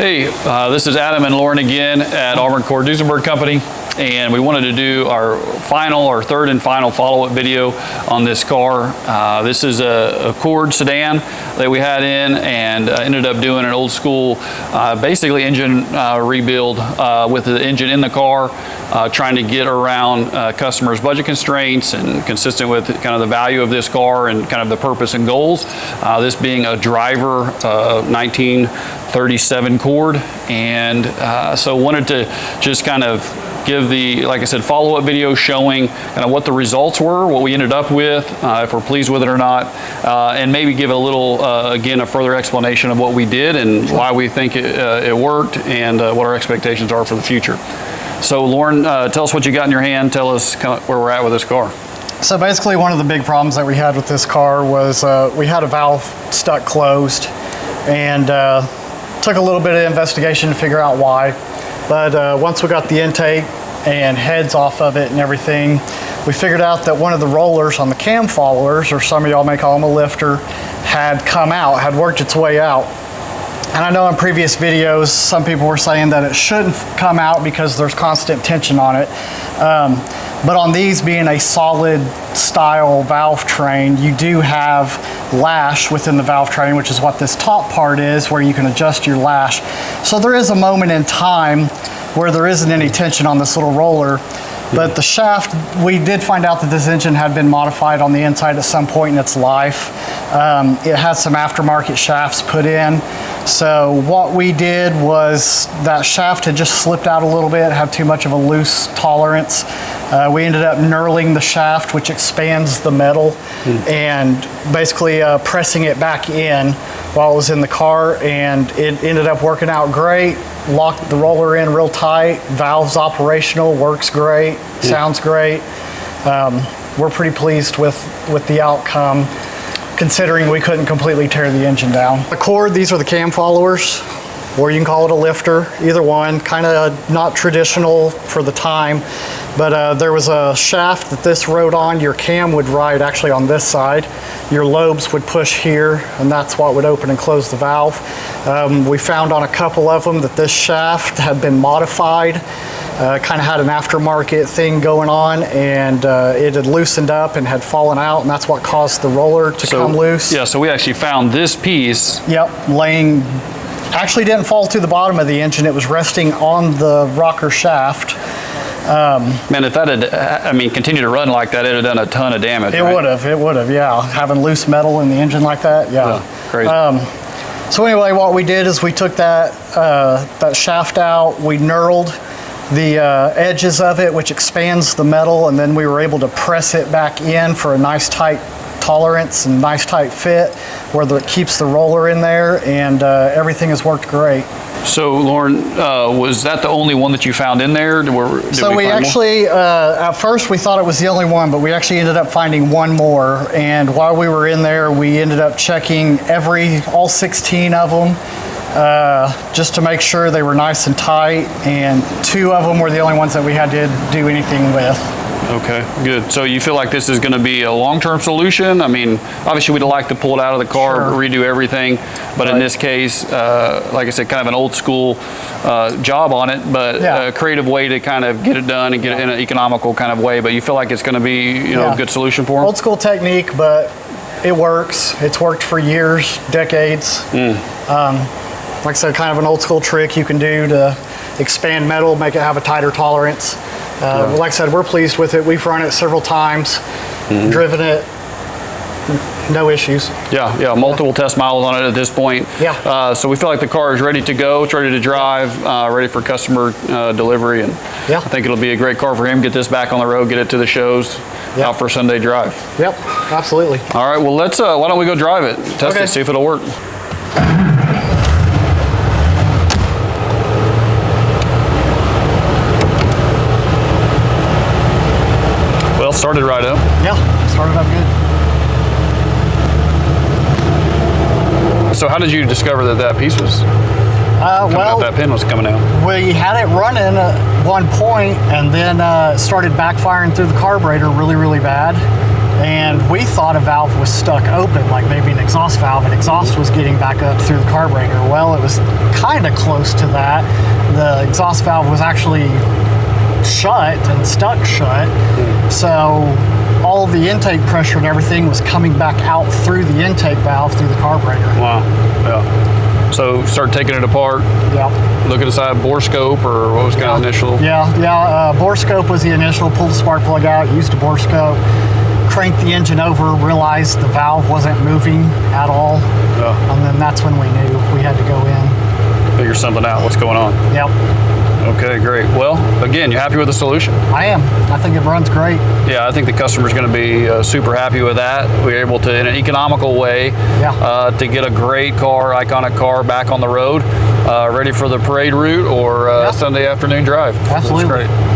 Hey, this is Adam and Lauren again at Auburn Duesenberg Company, and we wanted to do our third and final follow-up video on this car. This is a Accord sedan that we had in, and ended up doing an old school, basically engine rebuild with the engine in the car, trying to get around customers' budget constraints and consistent with kind of the value of this car and kind of the purpose and goals. This being a driver 1937 Accord, and so wanted to just kind of give the, like I said, follow-up video showing kind of what the results were, what we ended up with, if we're pleased with it or not, and maybe give a little, again, a further explanation of what we did and why we think it worked, and what our expectations are for the future. So Lauren, tell us what you got in your hand. Tell us kind of where we're at with this car. So basically one of the big problems that we had with this car was we had a valve stuck closed, and took a little bit of investigation to figure out why. But once we got the intake and heads off of it and everything, we figured out that one of the rollers on the cam followers, or some of y'all may call them a lifter, had come out, had worked its way out. And I know in previous videos, some people were saying that it shouldn't come out because there's constant tension on it. But on these being a solid style valve train, you do have lash within the valve train, which is what this top part is, where you can adjust your lash. So there is a moment in time where there isn't any tension on this little roller. But the shaft, we did find out that this engine had been modified on the inside at some point in its life. It had some aftermarket shafts put in. So what we did was that shaft had just slipped out a little bit, had too much of a loose tolerance. We ended up knurling the shaft, which expands the metal, and basically pressing it back in while it was in the car, and it ended up working out great. Locked the roller in real tight, valve's operational, works great, sounds great. We're pretty pleased with the outcome, considering we couldn't completely tear the engine down. Accord, these are the cam followers, or you can call it a lifter, either one. Kind of not traditional for the time, but there was a shaft that this rode on. Your cam would ride actually on this side. Your lobes would push here, and that's what would open and close the valve. We found on a couple of them that this shaft had been modified, kind of had an aftermarket thing going on, and it had loosened up and had fallen out, and that's what caused the roller to come loose. Yeah, so we actually found this piece. Yep, actually didn't fall to the bottom of the engine. It was resting on the rocker shaft. Man, if that had, continued to run like that, it would have done a ton of damage. It would have, yeah. Having loose metal in the engine like that, yeah. Crazy. So anyway, what we did is we took that shaft out, we knurled the edges of it, which expands the metal, and then we were able to press it back in for a nice tight tolerance and nice tight fit, where it keeps the roller in there, and everything has worked great. So Lauren, was that the only one that you found in there? So we actually, at first we thought it was the only one, but we actually ended up finding one more. And while we were in there, we ended up checking all 16 of them, just to make sure they were nice and tight. And 2 of them were the only ones that we had to do anything with. Okay, good. So you feel like this is going to be a long-term solution? I mean, obviously we'd like to pull it out of the car, redo everything, but in this case, like I said, kind of an old school job on it, but a creative way to kind of get it done and get it in an economical kind of way. But you feel like it's going to be, a good solution for them? Old school technique, but it works. It's worked for years, decades. Like I said, kind of an old school trick you can do to expand metal, make it have a tighter tolerance. Like I said, we're pleased with it. We've run it several times, driven it, no issues. Yeah, multiple test miles on it at this point. Yeah. So we feel like the car is ready to go, it's ready to drive, ready for customer delivery, and I think it'll be a great car for him. Get this back on the road, get it to the shows, out for a Sunday drive. Yep, absolutely. All right, well, let's. Why don't we go drive it, test it, see if it'll work. Well, started right up. Yeah, started up good. So how did you discover that piece was that pin was coming out? We had it running at one point, and then started backfiring through the carburetor really, really bad. And we thought a valve was stuck open, like maybe an exhaust valve, and exhaust was getting back up through the carburetor. Well, it was kind of close to that. The exhaust valve was actually shut and stuck shut. So all the intake pressure and everything was coming back out through the intake valve through the carburetor. Wow. Yeah. So start taking it apart. Yeah. Look at the side bore scope, or what was kind of initial? Yeah. Bore scope was the initial. Pulled the spark plug out, used a bore scope, cranked the engine over, realized the valve wasn't moving at all. Yeah. And then that's when we knew we had to go in. Figure something out. What's going on? Yep. Okay, great. Well, again, you're happy with the solution? I am. I think it runs great. Yeah, I think the customer's going to be super happy with that. We're able to, in an economical way, to get a great car, iconic car, back on the road, ready for the parade route or Sunday afternoon drive. Absolutely. That's great.